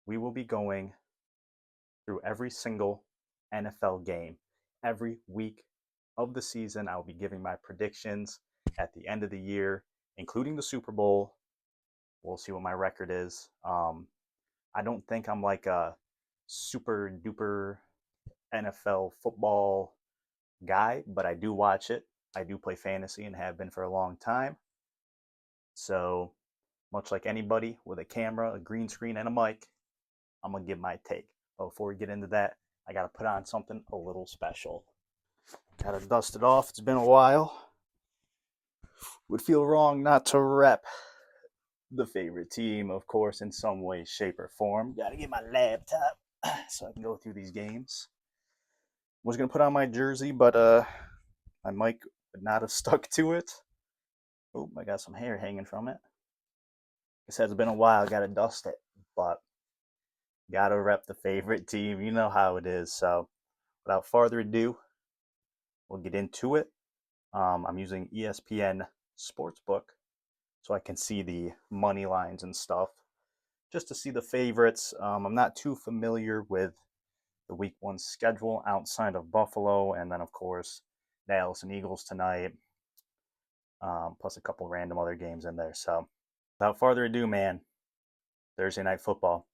we will be going through every single NFL game. Every week of the season, I'll be giving my predictions at the end of the year, including the Super Bowl. We'll see what my record is. I don't think I'm like a super duper NFL football guy, but I do watch it. I do play fantasy and have been for a long time. So, much like anybody with a camera, a green screen, and a mic, I'm going to give my take. But before we get into that, I got to put on something a little special. Got to dust it off. It's been a while. Would feel wrong not to rep the favorite team, of course, in some way, shape, or form. Got to get my laptop so I can go through these games. Was going to put on my jersey, but my mic would not have stuck to it. Oh, I got some hair hanging from it. It says it's been a while. Got to dust it, but got to rep the favorite team. You know how it is. So, without further ado, we'll get into it. I'm using ESPN Sportsbook so I can see the money lines and stuff just to see the favorites. I'm not too familiar with the week one schedule outside of Buffalo, and then, of course, Dallas and Eagles tonight, plus a couple random other games in there. So, without further ado, man, Thursday night football.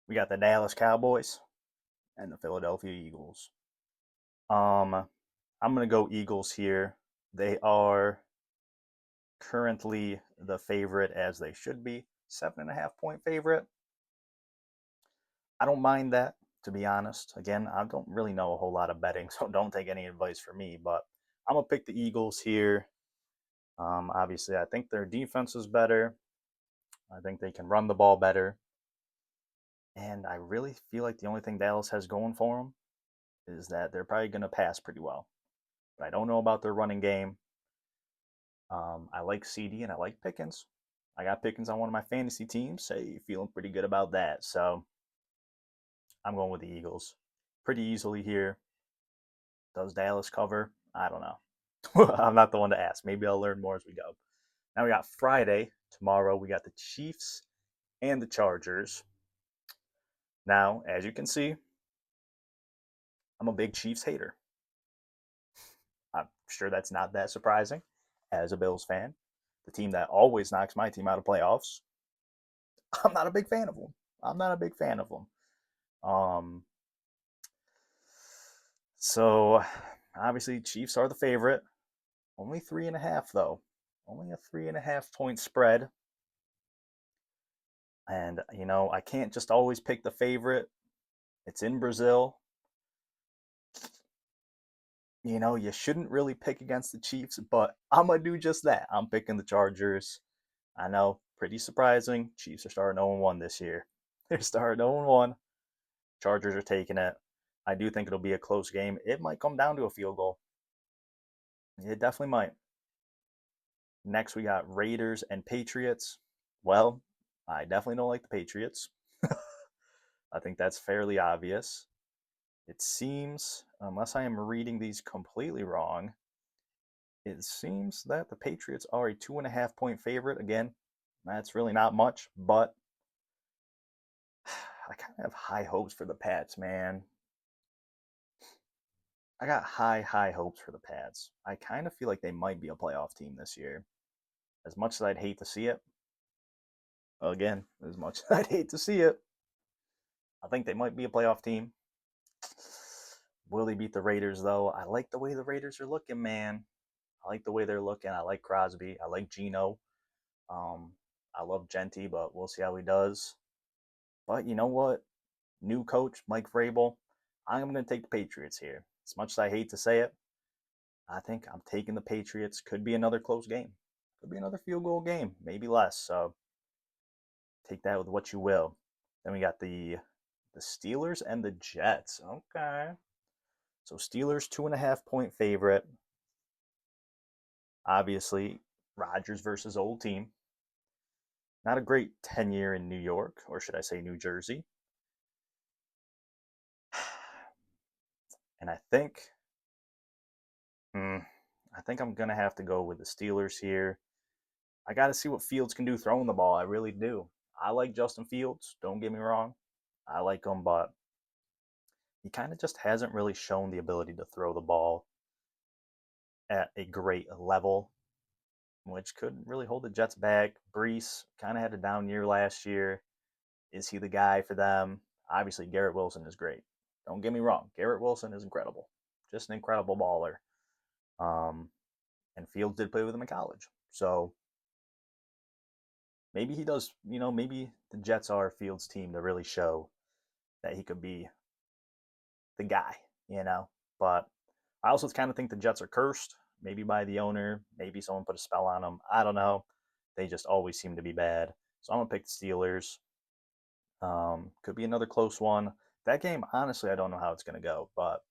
We got the Dallas Cowboys and the Philadelphia Eagles. I'm going to go Eagles here. They are currently the favorite, as they should be. 7.5 point favorite. I don't mind that, to be honest. Again, I don't really know a whole lot of betting, so don't take any advice from me. But I'm going to pick the Eagles here. Obviously, I think their defense is better. I think they can run the ball better. And I really feel like the only thing Dallas has going for them is that they're probably going to pass pretty well. But I don't know about their running game. I like CD and I like Pickens. I got Pickens on one of my fantasy teams. Hey, feeling pretty good about that. So I'm going with the Eagles pretty easily here. Does Dallas cover? I don't know. I'm not the one to ask. Maybe I'll learn more as we go. Now we got Friday. Tomorrow we got the Chiefs and the Chargers. Now, as you can see, I'm a big Chiefs hater. I'm sure that's not that surprising as a Bills fan. The team that always knocks my team out of playoffs. I'm not a big fan of them. I'm not a big fan of them. Um, so obviously Chiefs are the favorite. Only 3.5 though. Only a 3.5 point spread. And I can't just always pick the favorite. It's in Brazil. You shouldn't really pick against the Chiefs, but I'm gonna do just that. I'm picking the Chargers. I know, pretty surprising. Chiefs are starting 0-1 this year. They're starting 0-1. Chargers are taking it. I do think it'll be a close game. It might come down to a field goal. It definitely might. Next, we got Raiders and Patriots. Well, I definitely don't like the Patriots. I think that's fairly obvious. It seems, unless I am reading these completely wrong, it seems that the Patriots are a 2.5 point favorite. Again, that's really not much, but I kind of have high hopes for the Pats, man. I got high hopes for the Pats. I kind of feel like they might be a playoff team this year. As much as I'd hate to see it, again, as much as I'd hate to see it, I think they might be a playoff team. Will they beat the Raiders, though? I like the way the Raiders are looking, man. I like the way they're looking. I like Crosby. I like Geno. Um, I love Genty, but we'll see how he does. But you know what? New coach, Mike Vrabel. I'm going to take the Patriots here. As much as I hate to say it, I think I'm taking the Patriots. Could be another close game. Could be another field goal game, maybe less. So take that with what you will. Then we got the Steelers and the Jets. Okay. So Steelers 2.5 point favorite. Obviously, Rodgers versus old team. Not a great tenure in New York, or should I say New Jersey. And I think I'm gonna have to go with the Steelers here. I got to see what Fields can do throwing the ball. I really do. I like Justin Fields. Don't get me wrong. I like him, but he kind of just hasn't really shown the ability to throw the ball at a great level, which could really hold the Jets back. Brees kind of had a down year last year. Is he the guy for them? Obviously, Garrett Wilson is great. Don't get me wrong. Garrett Wilson is incredible. Just an incredible baller. Um, and Fields did play with him in college. So maybe he does, maybe the Jets are Fields' team to really show that he could be the guy. But I also kind of think the Jets are cursed, maybe by the owner. Maybe someone put a spell on them. I don't know. They just always seem to be bad. So I'm going to pick the Steelers. Could be another close one. That game, honestly, I don't know how it's going to go, but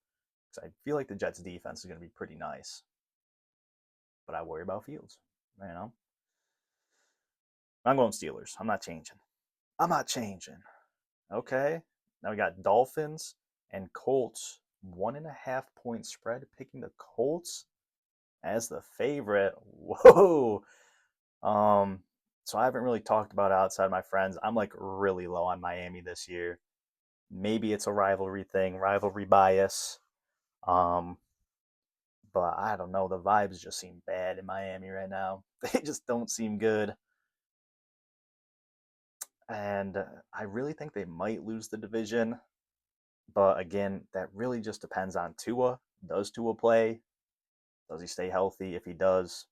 I feel like the Jets' defense is going to be pretty nice. But I worry about Fields. You know, I'm going Steelers. I'm not changing. I'm not changing. Okay. Now we got Dolphins and Colts. 1.5 point spread. Picking the Colts as the favorite. Whoa. Um, so I haven't really talked about it outside my friends. I'm like really low on Miami this year. Maybe it's a rivalry thing, rivalry bias. Um, but I don't know. The vibes just seem bad in Miami right now. They just don't seem good. And I really think they might lose the division. But again, that really just depends on Tua. Does Tua play? Does he stay healthy? If he does,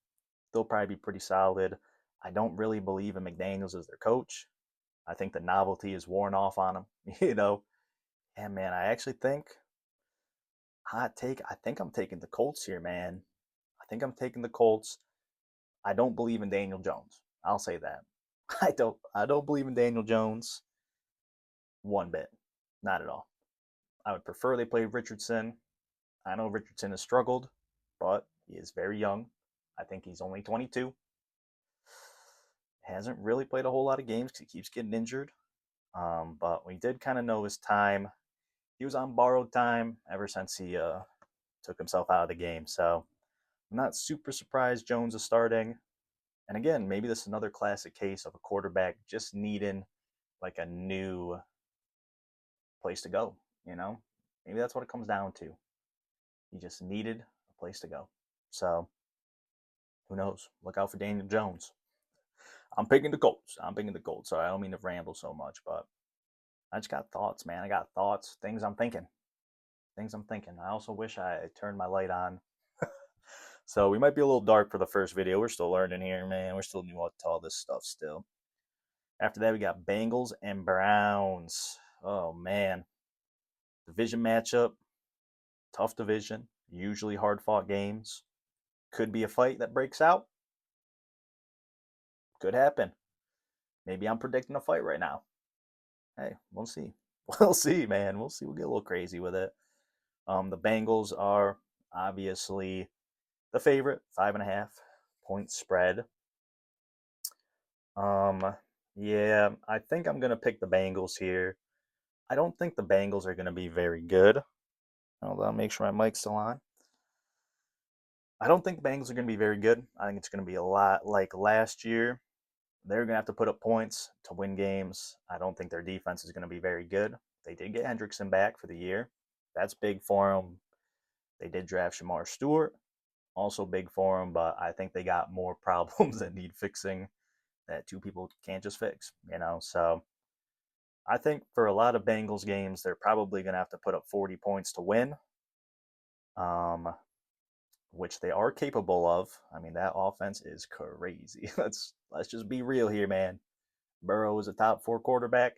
they'll probably be pretty solid. I don't really believe in McDaniels as their coach. I think the novelty is worn off on him, you know. And man, I actually think hot take. I think I'm taking the Colts here, man. I think I'm taking the Colts. I don't believe in Daniel Jones. I'll say that. I don't believe in Daniel Jones one bit. Not at all. I would prefer they play Richardson. I know Richardson has struggled, but he is very young. I think he's only 22. Hasn't really played a whole lot of games because he keeps getting injured. But we did kind of know his time. He was on borrowed time ever since he took himself out of the game. So I'm not super surprised Jones is starting. And again, maybe this is another classic case of a quarterback just needing like a new place to go. Maybe that's what it comes down to. He just needed a place to go. So who knows? Look out for Daniel Jones. I'm picking the Colts. I'm picking the Colts. So I don't mean to ramble so much, but I just got thoughts, man. I got thoughts, things I'm thinking. Things I'm thinking. I also wish I turned my light on. So we might be a little dark for the first video. We're still learning here, man. We're still new to all this stuff still. After that, we got Bengals and Browns. Oh, man. Division matchup. Tough division. Usually hard fought games. Could be a fight that breaks out. Could happen. Maybe I'm predicting a fight right now. Hey, we'll see. We'll see, man. We'll see. We'll get a little crazy with it. The Bengals are obviously the favorite, 5.5 point spread. Um, yeah, I think I'm gonna pick the Bengals here. I don't think the Bengals are gonna be very good. Hold on, make sure my mic's still on. I don't think the Bengals are gonna be very good. I think it's gonna be a lot like last year. They're gonna have to put up points to win games. I don't think their defense is gonna be very good. They did get Hendrickson back for the year. That's big for them. They did draft Shamar Stewart, also big for them, but I think they got more problems that need fixing that two people can't just fix. So I think for a lot of Bengals games, they're probably going to have to put up 40 points to win, um, which they are capable of. I mean, that offense is crazy. Let's just be real here, man. Burrow is a top 4 quarterback.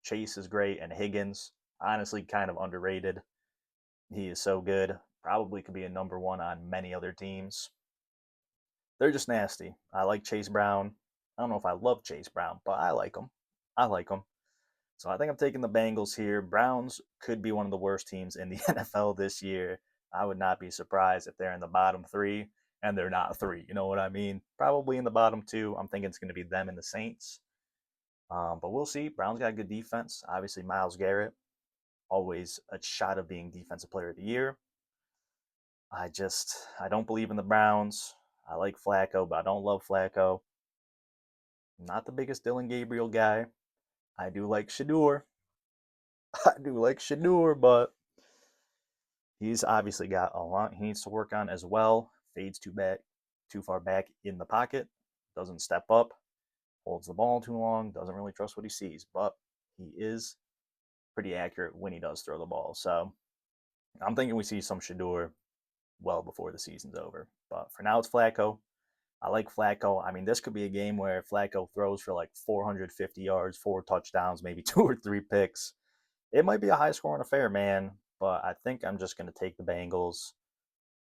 Chase is great, and Higgins, honestly, kind of underrated. He is so good. Probably could be a number one on many other teams. They're just nasty. I like Chase Brown. I don't know if I love Chase Brown, but I like him. I like him. So I think I'm taking the Bengals here. Browns could be one of the worst teams in the NFL this year. I would not be surprised if they're in the bottom 3, and they're not 3. You know what I mean? Probably in the bottom 2. I'm thinking it's going to be them and the Saints. But we'll see. Browns got a good defense. Obviously, Myles Garrett, always a shot of being Defensive Player of the Year. I don't believe in the Browns. I like Flacco, but I don't love Flacco. I'm not the biggest Dylan Gabriel guy. I do like Shedeur. I do like Shador, but he's obviously got a lot he needs to work on as well. Fades too far back in the pocket, doesn't step up, holds the ball too long, doesn't really trust what he sees, but he is pretty accurate when he does throw the ball. So I'm thinking we see some Shador well before the season's over. But for now, it's Flacco. I like Flacco. I mean, this could be a game where Flacco throws for like 450 yards, 4 touchdowns, maybe 2 or 3 picks. It might be a high scoring affair, man, but I think I'm just going to take the Bengals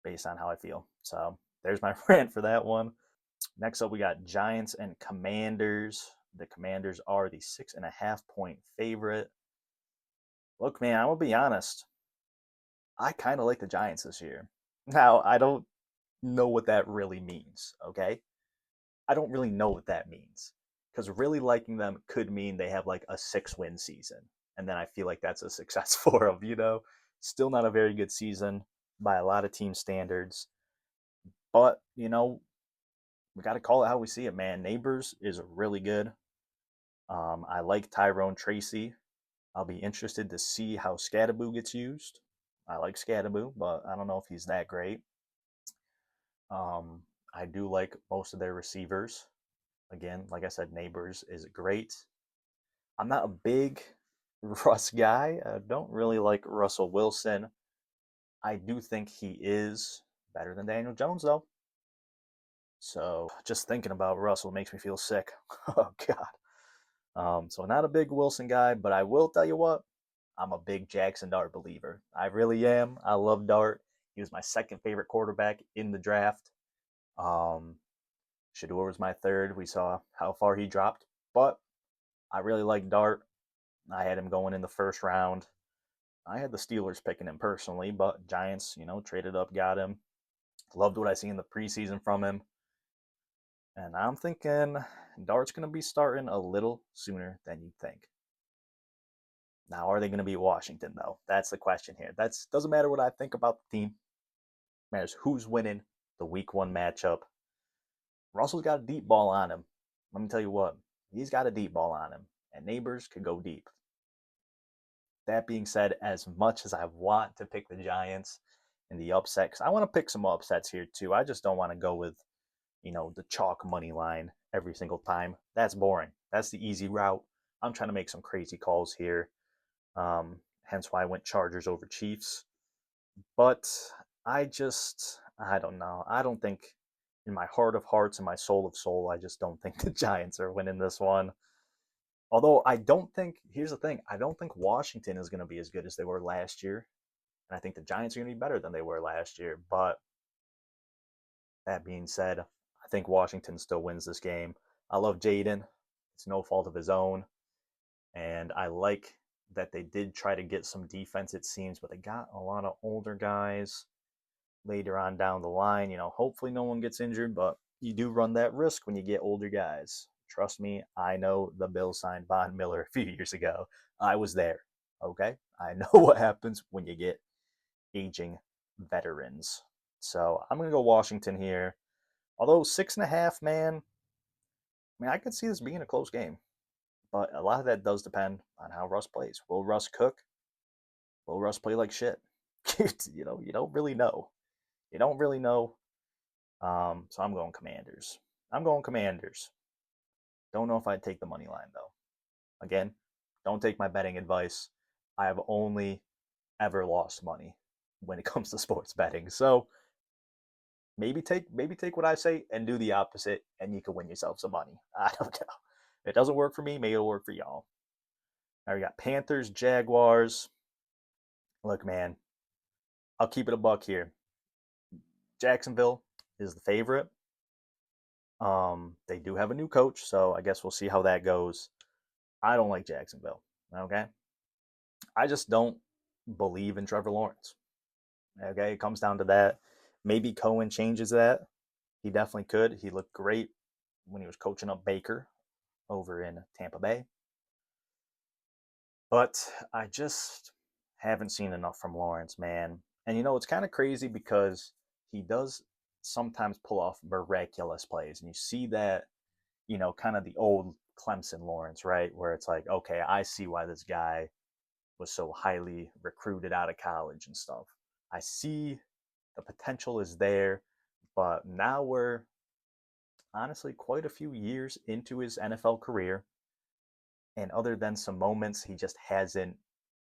based on how I feel. So there's my rant for that one. Next up, we got Giants and Commanders. The Commanders are the 6.5 point favorite. Look, man, I'm going to be honest. I kind of like the Giants this year. Now, I don't know what that really means, okay? I don't really know what that means. Because really liking them could mean they have like a 6-win season. And then I feel like that's a success for them. Still not a very good season by a lot of team standards. But, we got to call it how we see it, man. Neighbors is really good. I like Tyrone Tracy. I'll be interested to see how Scatterboo gets used. I like Scatterboo, but I don't know if he's that great. I do like most of their receivers. Again, like I said, Neighbors is great. I'm not a big Russ guy. I don't really like Russell Wilson. I do think he is better than Daniel Jones, though. So just thinking about Russell makes me feel sick. Oh, God. So not a big Wilson guy, but I will tell you what, I'm a big Jackson Dart believer. I really am. I love Dart. He was my second favorite quarterback in the draft. Um, Shador was my third. We saw how far he dropped, but I really like Dart. I had him going in the first round. I had the Steelers picking him personally, but Giants, traded up, got him. Loved what I see in the preseason from him. And I'm thinking Dart's going to be starting a little sooner than you think. Now, are they going to beat Washington, though? That's the question here. That doesn't matter what I think about the team. It matters who's winning the week 1 matchup. Russell's got a deep ball on him. Let me tell you what, he's got a deep ball on him, and Neighbors could go deep. That being said, as much as I want to pick the Giants in the upset, because I want to pick some upsets here too, I just don't want to go with, the chalk money line every single time. That's boring. That's the easy route. I'm trying to make some crazy calls here. Hence why I went Chargers over Chiefs. But I don't know. I don't think, in my heart of hearts and my soul of soul, I just don't think the Giants are winning this one. Although I don't think, here's the thing, I don't think Washington is going to be as good as they were last year. And I think the Giants are going to be better than they were last year. But that being said, I think Washington still wins this game. I love Jaden. It's no fault of his own. And I like that they did try to get some defense, it seems, but they got a lot of older guys later on down the line. Hopefully no one gets injured, but you do run that risk when you get older guys. Trust me, I know the Bills signed Von Miller a few years ago. I was there. Okay? I know what happens when you get aging veterans. So I'm going to go Washington here. Although 6.5, man, I mean, I could see this being a close game. But a lot of that does depend on how Russ plays. Will Russ cook? Will Russ play like shit? You don't really know. You don't really know. So I'm going Commanders. I'm going Commanders. Don't know if I'd take the money line though. Again, don't take my betting advice. I have only ever lost money when it comes to sports betting. So maybe take what I say and do the opposite, and you can win yourself some money. I don't know. If it doesn't work for me, maybe it'll work for y'all. Now we got Panthers, Jaguars. Look, man, I'll keep it a buck here. Jacksonville is the favorite. They do have a new coach, so I guess we'll see how that goes. I don't like Jacksonville. Okay, I just don't believe in Trevor Lawrence. Okay, it comes down to that. Maybe Cohen changes that. He definitely could. He looked great when he was coaching up Baker over in Tampa Bay. But I just haven't seen enough from Lawrence, man. And it's kind of crazy because he does sometimes pull off miraculous plays. And you see that, kind of the old Clemson Lawrence, right? Where it's like, okay, I see why this guy was so highly recruited out of college and stuff. I see the potential is there, but now we're honestly quite a few years into his NFL career. And other than some moments, he just hasn't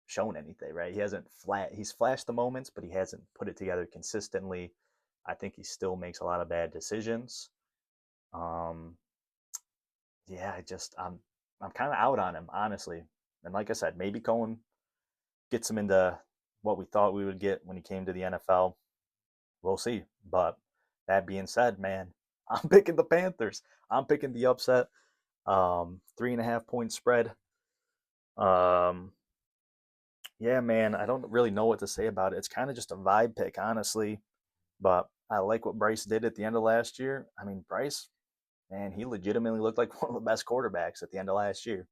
shown anything, right? He's flashed the moments, but he hasn't put it together consistently. I think he still makes a lot of bad decisions. Um, yeah, I'm kind of out on him, honestly. And like I said, maybe Cohen gets him into what we thought we would get when he came to the NFL. We'll see. But that being said, man, I'm picking the Panthers. I'm picking the upset. 3.5 point spread. Um, yeah, man, I don't really know what to say about it. It's kind of just a vibe pick, honestly. But I like what Bryce did at the end of last year. I mean, Bryce, man, he legitimately looked like one of the best quarterbacks at the end of last year.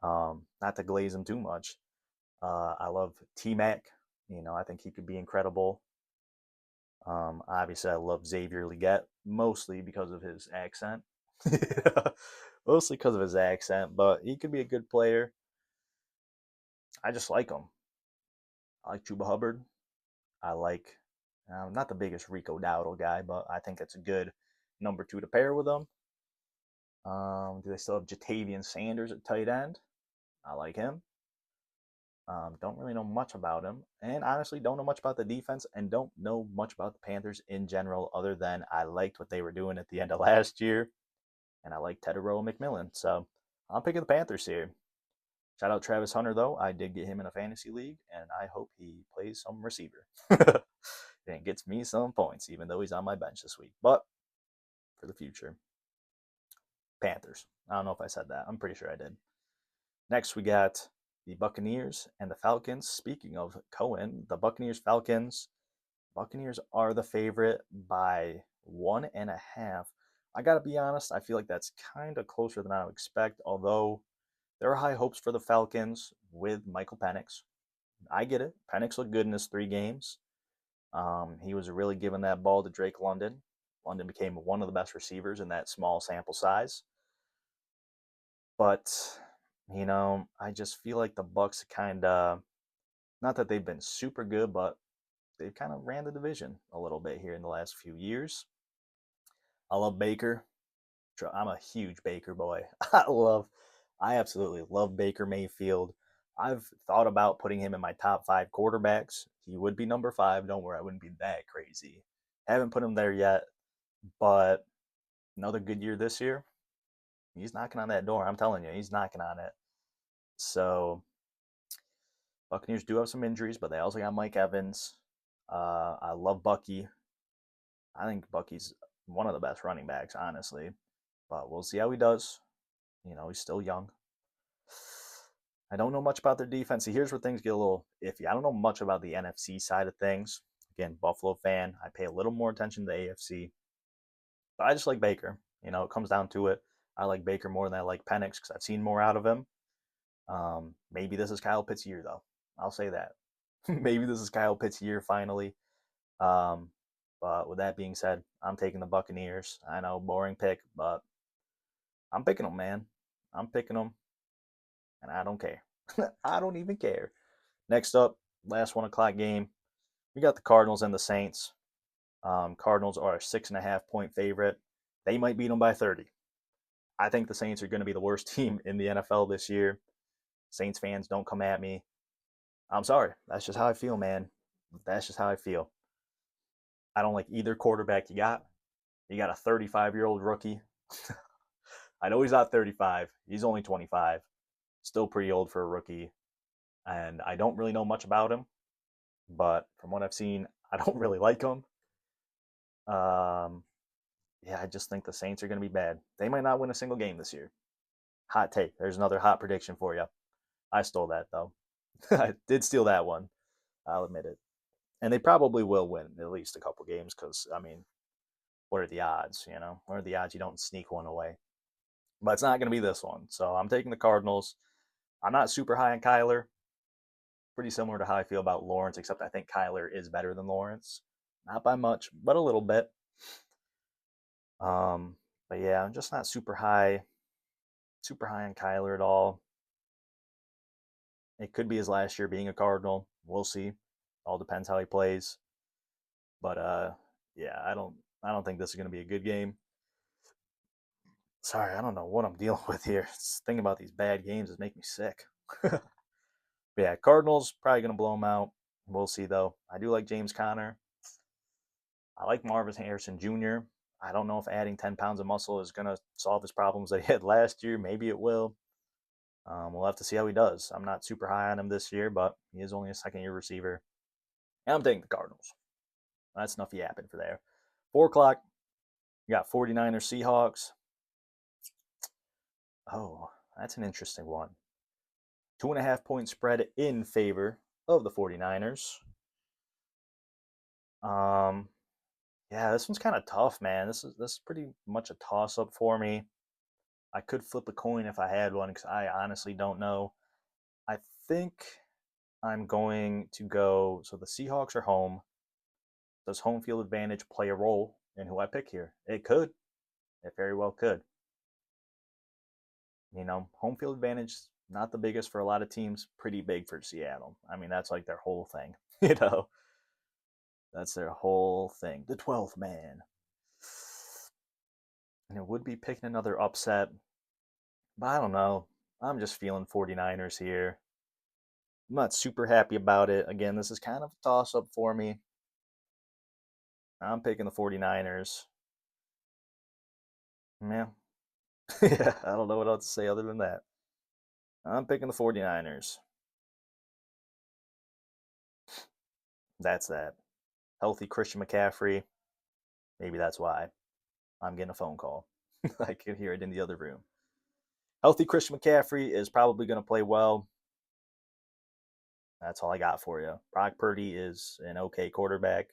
Not to glaze him too much. I love T Mac. I think he could be incredible. Obviously, I love Xavier Leggett mostly because of his accent. Mostly because of his accent, but he could be a good player. I just like him. I like Chuba Hubbard. I like, not the biggest Rico Dowdle guy, but I think it's a good number two to pair with him. Do they still have Jatavian Sanders at tight end? I like him. Don't really know much about him, and honestly, don't know much about the defense, and don't know much about the Panthers in general, other than I liked what they were doing at the end of last year, and I like Tetairoa McMillan. So I'm picking the Panthers here. Shout out Travis Hunter, though. I did get him in a fantasy league, and I hope he plays some receiver and gets me some points, even though he's on my bench this week. But for the future, Panthers. I don't know if I said that. I'm pretty sure I did. Next, we got the Buccaneers and the Falcons. Speaking of Cohen, the Buccaneers Falcons. Buccaneers are the favorite by 1.5. I gotta be honest, I feel like that's kind of closer than I would expect, although there are high hopes for the Falcons with Michael Penix. I get it. Penix looked good in his 3 games. He was really giving that ball to Drake London. London became one of the best receivers in that small sample size. But, I just feel like the Bucks kind of, not that they've been super good, but they've kind of ran the division a little bit here in the last few years. I love Baker. I'm a huge Baker boy. I absolutely love Baker Mayfield. I've thought about putting him in my top 5 quarterbacks. He would be number 5. Don't worry, I wouldn't be that crazy. Haven't put him there yet, but another good year this year. He's knocking on that door. I'm telling you, he's knocking on it. So Buccaneers do have some injuries, but they also got Mike Evans. I love Bucky. I think Bucky's one of the best running backs, honestly. But we'll see how he does. He's still young. I don't know much about their defense. See, here's where things get a little iffy. I don't know much about the NFC side of things. Again, Buffalo fan. I pay a little more attention to the AFC. But I just like Baker. It comes down to it. I like Baker more than I like Penix because I've seen more out of him. Maybe this is Kyle Pitt's year, though. I'll say that. Maybe this is Kyle Pitt's year finally. Um, but with that being said, I'm taking the Buccaneers. I know, boring pick, but I'm picking them, man. I'm picking them, and I don't care. I don't even care. Next up, last 1 o'clock game. We got the Cardinals and the Saints. Cardinals are a 6.5 point favorite. They might beat them by 30. I think the Saints are going to be the worst team in the NFL this year. Saints fans, don't come at me. I'm sorry. That's just how I feel, man. That's just how I feel. I don't like either quarterback you got. You got a 35-year-old rookie. I know he's not 35. He's only 25. Still pretty old for a rookie. And I don't really know much about him. But from what I've seen, I don't really like him. Um, yeah, I just think the Saints are going to be bad. They might not win a single game this year. Hot take. There's another hot prediction for you. I stole that, though. I did steal that one. I'll admit it. And they probably will win at least a couple games because, I mean, what are the odds? What are the odds you don't sneak one away? But it's not going to be this one. So I'm taking the Cardinals. I'm not super high on Kyler. Pretty similar to how I feel about Lawrence, except I think Kyler is better than Lawrence. Not by much, but a little bit. But yeah, I'm just not super high on Kyler at all. It could be his last year being a Cardinal. We'll see. All depends how he plays. But yeah, I don't think this is going to be a good game. Sorry, I don't know what I'm dealing with here. Thinking about these bad games is making me sick. But yeah, Cardinals probably going to blow them out. We'll see though. I do like James Conner. I like Marvin Harrison Jr. I don't know if adding 10 pounds of muscle is going to solve his problems that he had last year. Maybe it will. We'll have to see how he does. I'm not super high on him this year, but he is only a second year receiver. And I'm taking the Cardinals. That's enough yapping for there. 4 o'clock, you got 49ers Seahawks. Oh, that's an interesting one. 2.5 point spread in favor of the 49ers. Um, yeah, this one's kind of tough, man. This is pretty much a toss up for me. I could flip a coin if I had one because I honestly don't know. I think I'm going to go. So the Seahawks are home. Does home field advantage play a role in who I pick here? It could. It very well could. Home field advantage not the biggest for a lot of teams. Pretty big for Seattle. I mean, that's like their whole thing. you know, that's their whole thing. The 12th man. And it would be picking another upset, but I don't know. I'm just feeling 49ers here. I'm not super happy about it. Again, this is kind of a toss up for me. I'm picking the 49ers. Yeah. yeah, I don't know what else to say other than that. I'm picking the 49ers. That's that. Healthy Christian McCaffrey. Maybe that's why I'm getting a phone call. I can hear it in the other room. Healthy Christian McCaffrey is probably going to play well. That's all I got for you. Brock Purdy is an okay quarterback,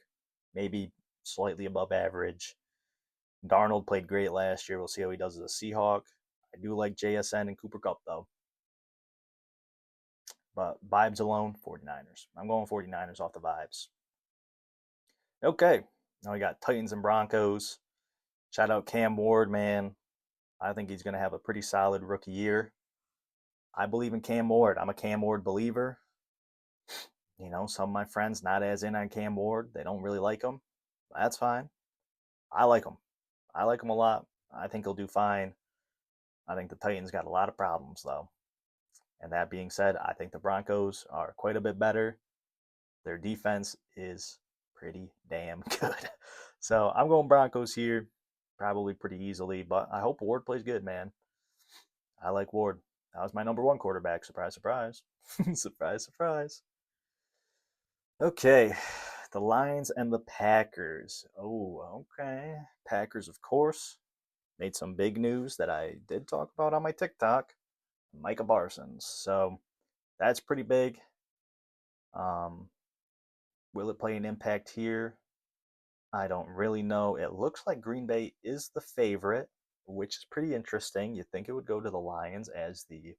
maybe slightly above average. Darnold played great last year. We'll see how he does as a Seahawk. I do like JSN and Cooper Kupp, though. But vibes alone, 49ers. I'm going 49ers off the vibes. Okay. Now we got Titans and Broncos. Shout out Cam Ward, man. I think he's going to have a pretty solid rookie year. I believe in Cam Ward. I'm a Cam Ward believer. Some of my friends not as in on Cam Ward. They don't really like him. That's fine. I like him. I like him a lot. I think he'll do fine. I think the Titans got a lot of problems, though. And that being said, I think the Broncos are quite a bit better. Their defense is pretty damn good. So I'm going Broncos here, probably pretty easily, but I hope Ward plays good, man. I like Ward. That was my number one quarterback. Surprise, surprise. surprise, surprise. Okay, the Lions and the Packers. Oh, okay. Packers, of course, made some big news that I did talk about on my TikTok. Micah Parsons. So that's pretty big. Um, will it play an impact here? I don't really know. It looks like Green Bay is the favorite, which is pretty interesting. You'd think it would go to the Lions as the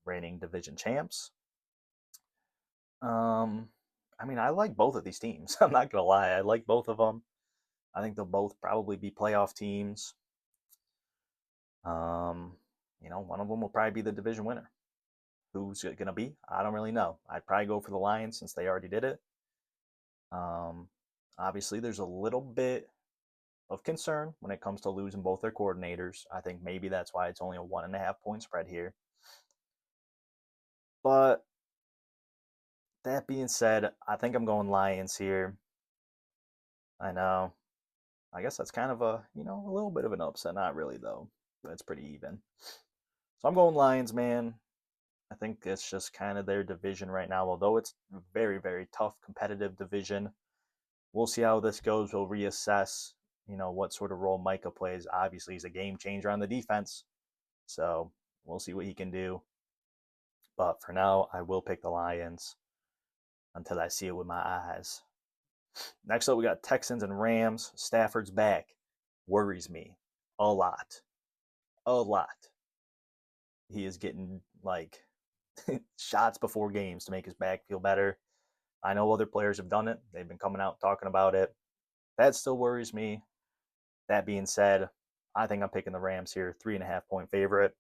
reigning division champs. Um, I mean, I like both of these teams. I'm not gonna lie. I like both of them. I think they'll both probably be playoff teams. Um, one of them will probably be the division winner. Who's it gonna be? I don't really know. I'd probably go for the Lions since they already did it. Um, obviously, there's a little bit of concern when it comes to losing both their coordinators. I think maybe that's why it's only a 1.5 point spread here. But that being said, I think I'm going Lions here. I know. I guess that's kind of a little bit of an upset. Not really, though. It's pretty even. So I'm going Lions, man. I think it's just kind of their division right now, although it's a very, very tough competitive division. We'll see how this goes. We'll reassess, what sort of role Micah plays. Obviously, he's a game changer on the defense. So we'll see what he can do. But for now, I will pick the Lions until I see it with my eyes. Next up, we got Texans and Rams. Stafford's back. Worries me a lot. A lot. He is getting like shots before games to make his back feel better. I know other players have done it. They've been coming out talking about it. That still worries me. That being said, I think I'm picking the Rams here, 3.5 point favorite.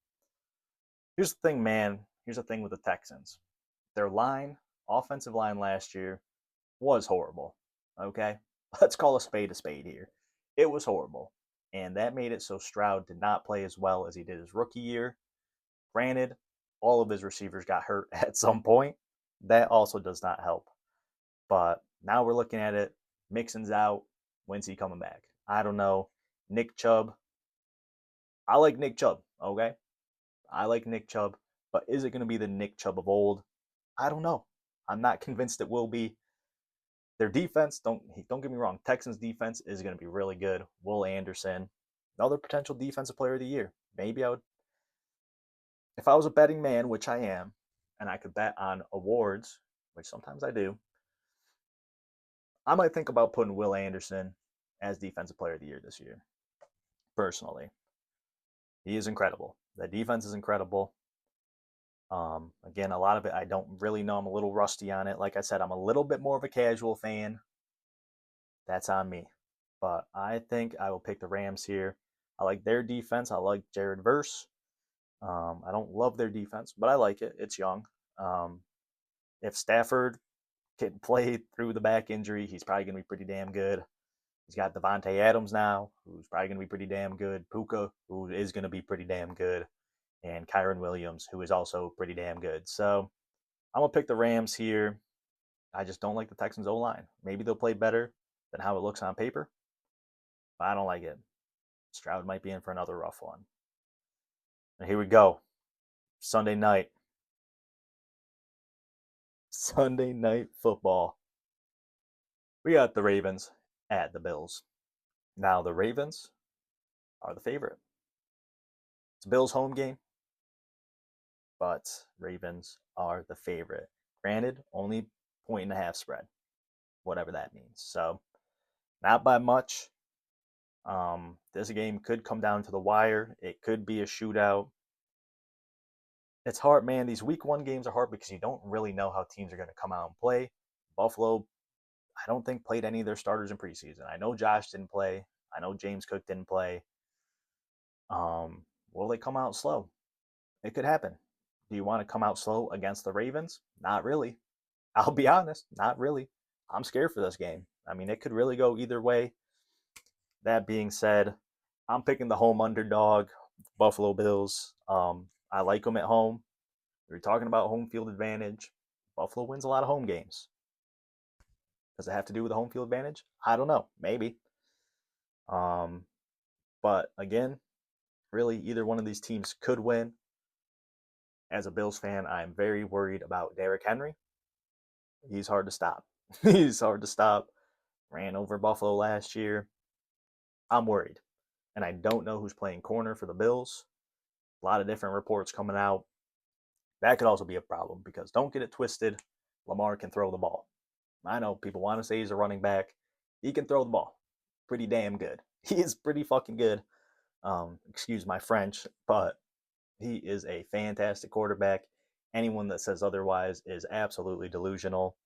Here's the thing, man. Here's the thing with the Texans. Their offensive line last year was horrible. Okay? Let's call a spade here. It was horrible. And that made it so Stroud did not play as well as he did his rookie year. Granted, all of his receivers got hurt at some point. That also does not help. But now we're looking at it. Mixon's out. When's he coming back? I don't know. Nick Chubb. I like Nick Chubb, okay? I like Nick Chubb. But is it going to be the Nick Chubb of old? I don't know. I'm not convinced it will be. Their defense, don't get me wrong, Texans defense is going to be really good. Will Anderson, another potential defensive player of the year. Maybe I would, if I was a betting man, which I am, and I could bet on awards, which sometimes I do, I might think about putting Will Anderson as defensive player of the year this year. Personally, he is incredible. The defense is incredible. Again, a lot of it I don't really know. I'm a little rusty on it. Like I said, I'm a little bit more of a casual fan. That's on me. But I think I will pick the Rams here. I like their defense. I like Jared Verse. I don't love their defense, but I like it. It's young. If Stafford can play through the back injury, he's probably going to be pretty damn good. He's got Davante Adams now, who's probably going to be pretty damn good. Puka, who is going to be pretty damn good. And Kyren Williams, who is also pretty damn good. So I'm going to pick the Rams here. I just don't like the Texans O-line. Maybe they'll play better than how it looks on paper, but I don't like it. Stroud might be in for another rough one. And here we go. Sunday night. Sunday night football. We got the Ravens at the Bills. Now, the Ravens are the favorite. It's a Bills home game, but Ravens are the favorite. Granted, only 1.5 spread, whatever that means. So, not by much. This game could come down to the wire. It could be a shootout. It's hard, man. These week one games are hard because you don't really know how teams are going to come out and play. Buffalo, I don't think played any of their starters in preseason. I know Josh didn't play. I know James Cook didn't play. Will they come out slow? It could happen. Do you want to come out slow against the Ravens? Not really. I'll be honest, not really. I'm scared for this game. I mean, it could really go either way. That being said, I'm picking the home underdog, Buffalo Bills. I like them at home. We were talking about home field advantage. Buffalo wins a lot of home games. Does it have to do with the home field advantage? I don't know. Maybe. But again, really, either one of these teams could win. As a Bills fan, I'm very worried about Derrick Henry. He's hard to stop. He's hard to stop. Ran over Buffalo last year. I'm worried. And I don't know who's playing corner for the Bills. A lot of different reports coming out. That could also be a problem because don't get it twisted. Lamar can throw the ball. I know people want to say he's a running back. He can throw the ball pretty damn good. He is pretty fucking good. Excuse my French, but he is a fantastic quarterback. Anyone that says otherwise is absolutely delusional.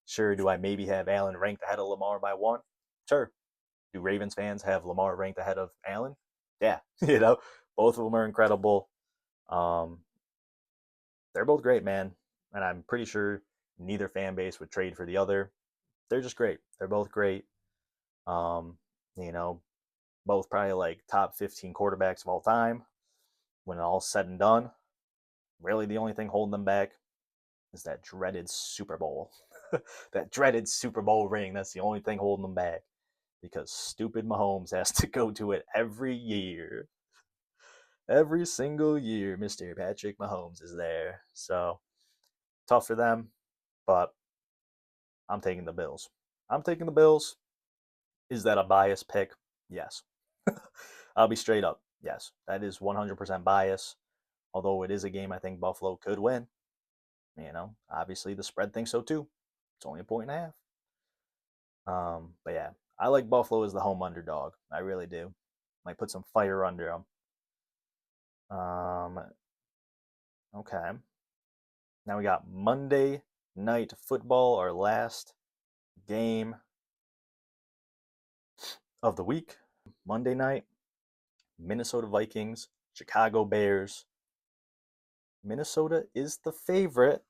Sure, do I maybe have Allen ranked ahead of Lamar by one? Sure. Do Ravens fans have Lamar ranked ahead of Allen? Yeah, both of them are incredible. They're both great, man. And I'm pretty sure neither fan base would trade for the other. They're just great. They're both great. Um, you know, both probably like top 15 quarterbacks of all time. When all's said and done, really the only thing holding them back is that dreaded Super Bowl. That dreaded Super Bowl ring. That's the only thing holding them back because stupid Mahomes has to go to it every year. Every single year, Mr. Patrick Mahomes is there. So tough for them, but I'm taking the Bills. I'm taking the Bills. Is that a biased pick? Yes. I'll be straight up. Yes, that is 100% bias. Although it is a game I think Buffalo could win. Obviously the spread thinks so too. It's only a 1.5. But yeah, I like Buffalo as the home underdog. I really do. Might put some fire under them. Okay. Now we got Monday Night Football, our last game of the week. Monday night, Minnesota Vikings, Chicago Bears. Minnesota is the favorite,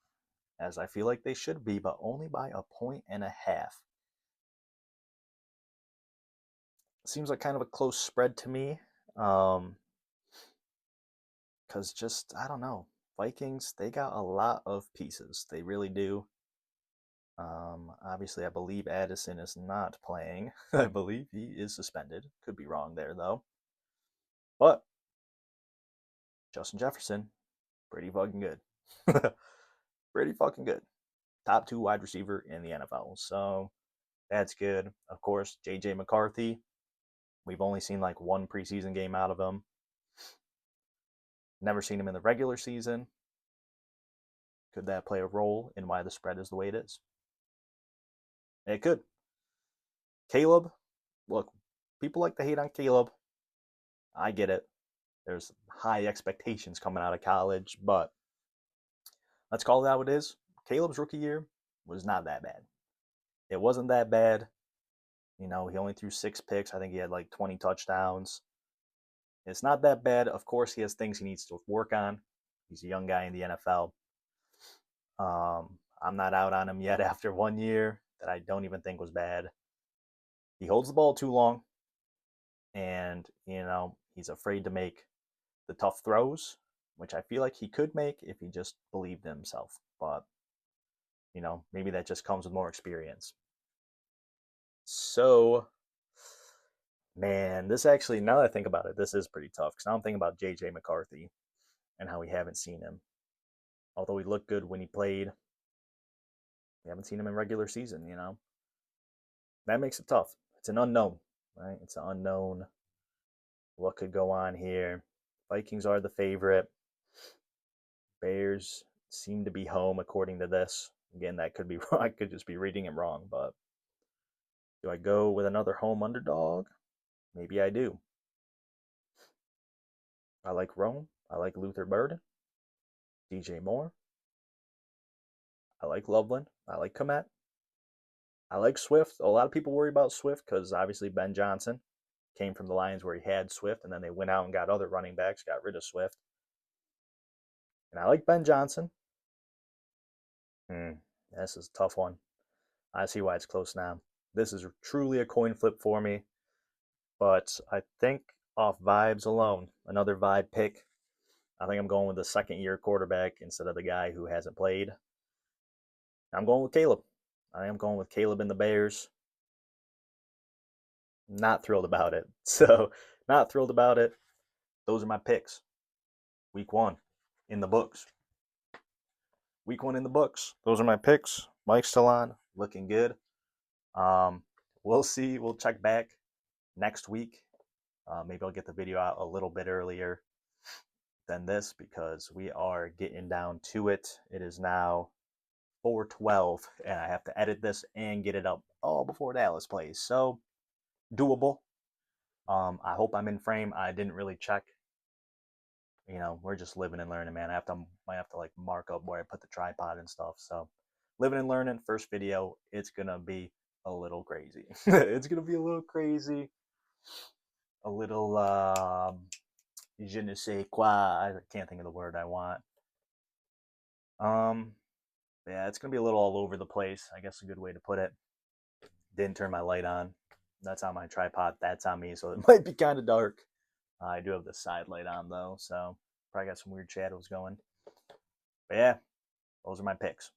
as I feel like they should be, but only by 1.5 points. Seems like kind of a close spread to me. Because just, I don't know. Vikings, they got a lot of pieces. They really do. Obviously, I believe Addison is not playing. I believe he is suspended. Could be wrong there, though. But Justin Jefferson, pretty fucking good. Pretty fucking good. Top 2 wide receiver in the NFL. So that's good. Of course, J.J. McCarthy. We've only seen like one preseason game out of him. Never seen him in the regular season. Could that play a role in why the spread is the way it is? It could. Caleb, look, people like to hate on Caleb. I get it. There's high expectations coming out of college, but let's call it how it is. Caleb's rookie year was not that bad. It wasn't that bad. You know, he only threw 6 picks. I think he had like 20 touchdowns. It's not that bad. Of course, he has things he needs to work on. He's a young guy in the NFL. I'm not out on him yet after 1 year that I don't even think was bad. He holds the ball too long, and, you know, he's afraid to make the tough throws, which I feel like he could make if he just believed in himself. But, you know, maybe that just comes with more experience. So, man, this actually, now that I think about it, this is pretty tough because now I'm thinking about J.J. McCarthy and how we haven't seen him. Although he looked good when he played, we haven't seen him in regular season, you know? That makes it tough. It's an unknown, right? It's an unknown. What could go on here? Vikings are the favorite. Bears seem to be home according to this. Again, that could be wrong. I could just be reading it wrong, but do I go with another home underdog? Maybe I do. I like Rome. I like Luther Burden. DJ Moore. I like Loveland. I like Komet. I like Swift. A lot of people worry about Swift because obviously Ben Johnson came from the Lions where he had Swift, and then they went out and got other running backs, got rid of Swift. And I like Ben Johnson. This is a tough one. I see why it's close now. This is truly a coin flip for me, but I think off vibes alone, another vibe pick. I think I'm going with the second-year quarterback instead of the guy who hasn't played. I'm going with Caleb. I am going with Caleb and the Bears. Not thrilled about it. So, not thrilled about it. Those are my picks. Week 1 in the books. Week 1 in the books. Those are my picks. Mike's still on, looking good. We'll see. We'll check back next week. Maybe I'll get the video out a little bit earlier than this because we are getting down to it. It is now 4:12, and I have to edit this and get it up all before Dallas plays. So, doable. I hope I'm in frame. I didn't really check. You know, we're just living and learning, man. Might have to like mark up where I put the tripod and stuff. So, living and learning. First video, it's gonna be a little crazy. It's gonna be a little crazy. A little je ne sais quoi. I can't think of the word I want. Yeah, it's gonna be a little all over the place. I guess a good way to put it. Didn't turn my light on. That's on my tripod. That's on me, so it might be kind of dark. I do have the side light on though, so probably got some weird shadows going. But yeah, those are my picks.